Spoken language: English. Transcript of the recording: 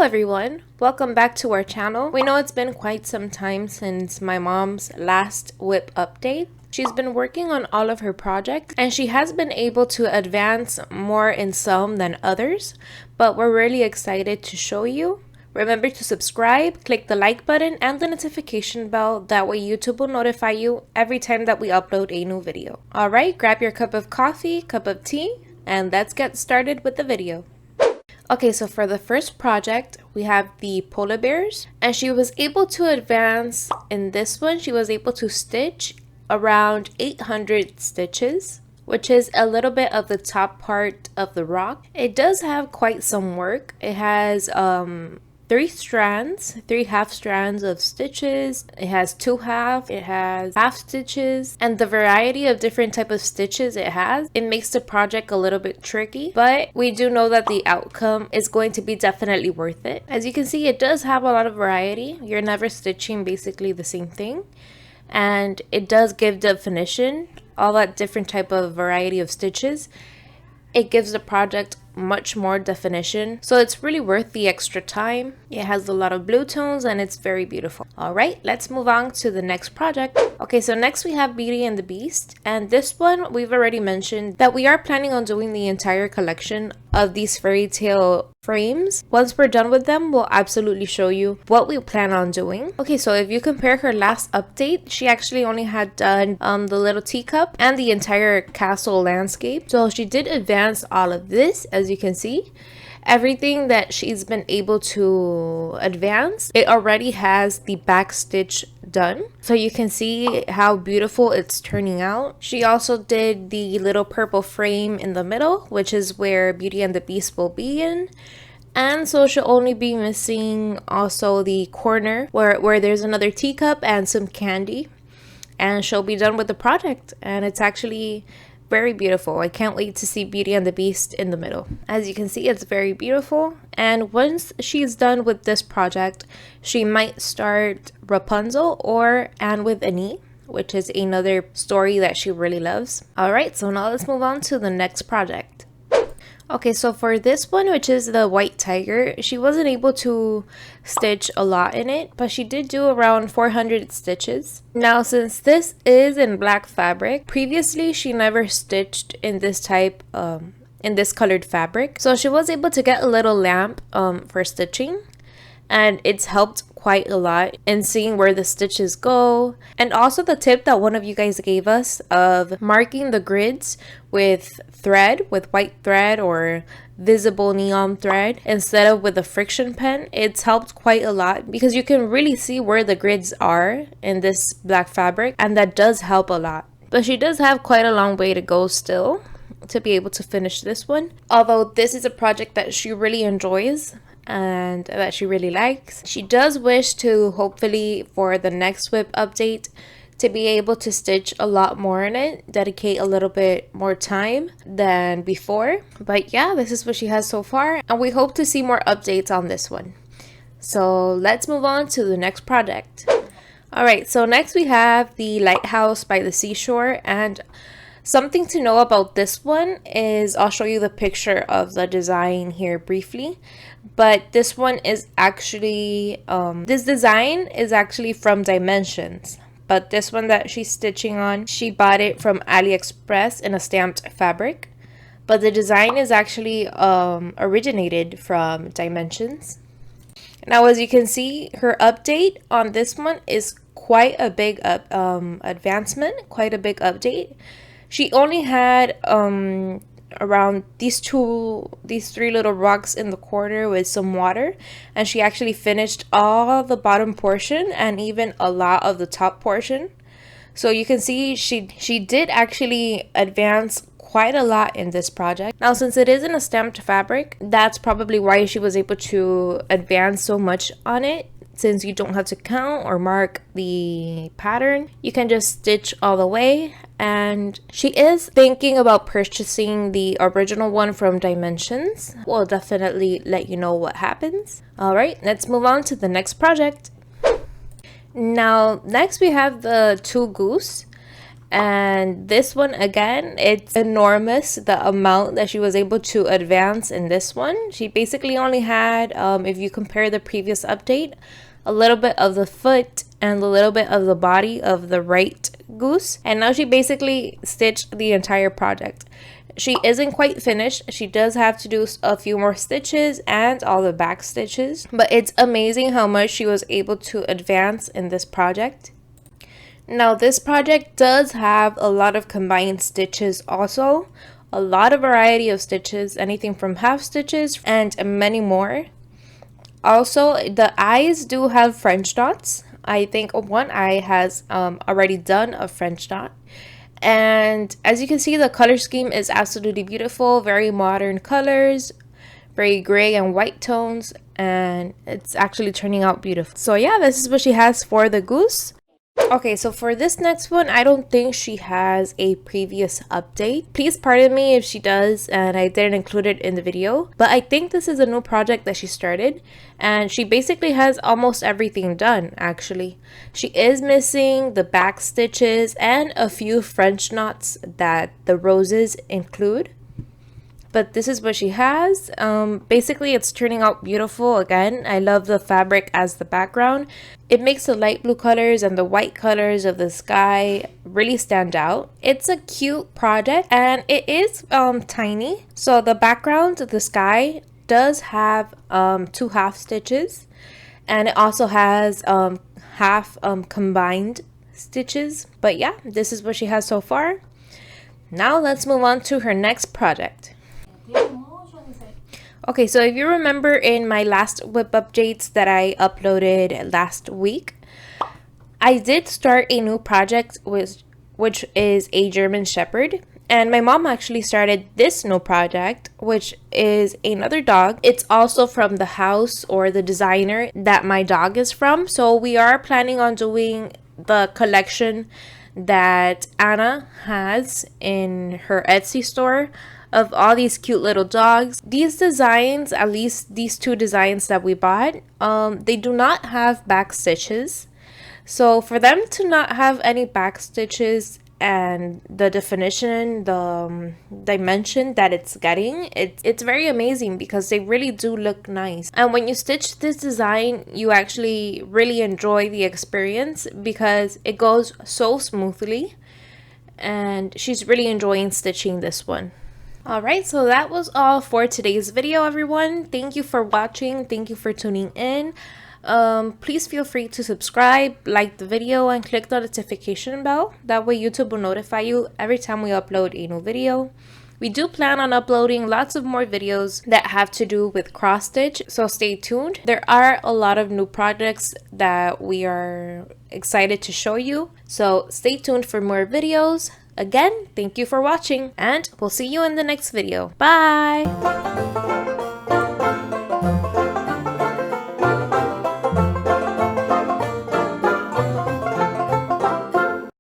everyone, welcome back to our channel. We know it's been quite some time since my mom's last WIP update. She's been working on all of her projects and she has been able to advance more in some than others, but we're really excited to show you. Remember to subscribe, click the like button and the notification bell, that way YouTube will notify you every time that we upload a new video. Alright, grab your cup of coffee, cup of tea, and let's get started with the video. Okay, so for the first project, we have the polar bears, and she was able to advance in this one. She was able to stitch around 800 stitches, which is a little bit of the top part of the rock. It does have quite some work. It has three half strands of stitches. It has 2 half, it has half stitches, and the variety of different type of stitches it has, it makes the project a little bit tricky, but we do know that the outcome is going to be definitely worth it. As you can see, it does have a lot of variety. You're never stitching basically the same thing, and it does give definition. All that different type of variety of stitches, it gives the project much more definition, so it's really worth the extra time. It has a lot of blue tones and it's very beautiful. All right, let's move on to the next project. Okay, so next we have Beauty and the Beast, and this one we've already mentioned that we are planning on doing the entire collection of these fairy tale frames. Once we're done with them, we'll absolutely show you what we plan on doing. Okay, so if you compare her last update, she actually only had done the little teacup and the entire castle landscape. So she did advance all of this. As you can see, everything that she's been able to advance, it already has the back stitch done, so you can see how beautiful it's turning out. She also did the little purple frame in the middle, which is where Beauty and the Beast will be in. And so she'll only be missing also the corner where there's another teacup and some candy, and she'll be done with the project. And it's actually very beautiful. I can't wait to see Beauty and the Beast in the middle. As you can see, it's very beautiful. And once she's done with this project, she might start Rapunzel or Anne with an E, which is another story that she really loves. Alright, so now let's move on to the next project. Okay, so for this one, which is the white tiger, she wasn't able to stitch a lot in it, but she did do around 400 stitches. Now, since this is in black fabric, previously she never stitched in this type in this colored fabric, so she was able to get a little lamp for stitching, and it's helped quite a lot in seeing where the stitches go. And also the tip that one of you guys gave us of marking the grids with thread, with white thread or visible neon thread instead of with a friction pen, it's helped quite a lot because you can really see where the grids are in this black fabric, and that does help a lot. But she does have quite a long way to go still to be able to finish this one, although this is a project that she really enjoys and that she really likes. She does wish to, hopefully for the next WIP update, to be able to stitch a lot more in it, dedicate a little bit more time than before. But yeah, this is what she has so far, and we hope to see more updates on this one. So let's move on to the next project. Alright, so next we have the Lighthouse by the Seashore, and something to know about this one is I'll show you the picture of the design here briefly. But this one is actually, this design is actually from Dimensions. But this one that she's stitching on, she bought it from Aliexpress in a stamped fabric. But the design is actually originated from Dimensions. Now, as you can see, her update on this one is quite a big advancement, quite a big update. She only had around these three little rocks in the corner with some water, and she actually finished all the bottom portion and even a lot of the top portion. So you can see she did actually advance quite a lot in this project. Now, since it isn't a stamped fabric, that's probably why she was able to advance so much on it. Since you don't have to count or mark the pattern, you can just stitch all the way. And she is thinking about purchasing the original one from Dimensions. We'll definitely let you know what happens. Alright, let's move on to the next project. Now, next we have the two Goose. And this one, again, it's enormous, the amount that she was able to advance in this one. She basically only had, if you compare the previous update, a little bit of the foot and a little bit of the body of the right goose. And now she basically stitched the entire project. She isn't quite finished. She does have to do a few more stitches and all the back stitches. But it's amazing how much she was able to advance in this project. Now this project does have a lot of combined stitches also. A lot of variety of stitches, anything from half stitches and many more. Also, the eyes do have French dots. I think one eye has already done a French dot. And as you can see, the color scheme is absolutely beautiful. Very modern colors, very gray and white tones, and it's actually turning out beautiful. So yeah, this is what she has for the goose. Okay, so for this next one, I don't think she has a previous update. Please pardon me if she does and I didn't include it in the video. But I think this is a new project that she started. And she basically has almost everything done, actually. She is missing the back stitches and a few French knots that the roses include. But this is what she has. Basically, it's turning out beautiful. Again, I love the fabric as the background. It makes the light blue colors and the white colors of the sky really stand out. It's a cute project and it is tiny. So the background of the sky does have 2 half stitches, and it also has half combined stitches. But yeah, this is what she has so far. Now let's move on to her next project. Okay, so if you remember in my last WIP updates that I uploaded last week, I did start a new project which is a German Shepherd. And my mom actually started this new project, which is another dog. It's also from the house or the designer that my dog is from. So we are planning on doing the collection that Anna has in her Etsy store of all these cute little dogs. These designs, at least these 2 designs that we bought, they do not have back stitches. So for them to not have any back stitches and the definition, the dimension that it's getting, it's very amazing because they really do look nice. And when you stitch this design, you actually really enjoy the experience because it goes so smoothly, and she's really enjoying stitching this one. Alright, so that was all for today's video, everyone. Thank you for watching. Thank you for tuning in. Please feel free to subscribe, like the video, and click the notification bell. That way YouTube will notify you every time we upload a new video. We do plan on uploading lots of more videos that have to do with cross stitch, so stay tuned. There are a lot of new projects that we are excited to show you, so stay tuned for more videos. Again, thank you for watching, and we'll see you in the next video. Bye!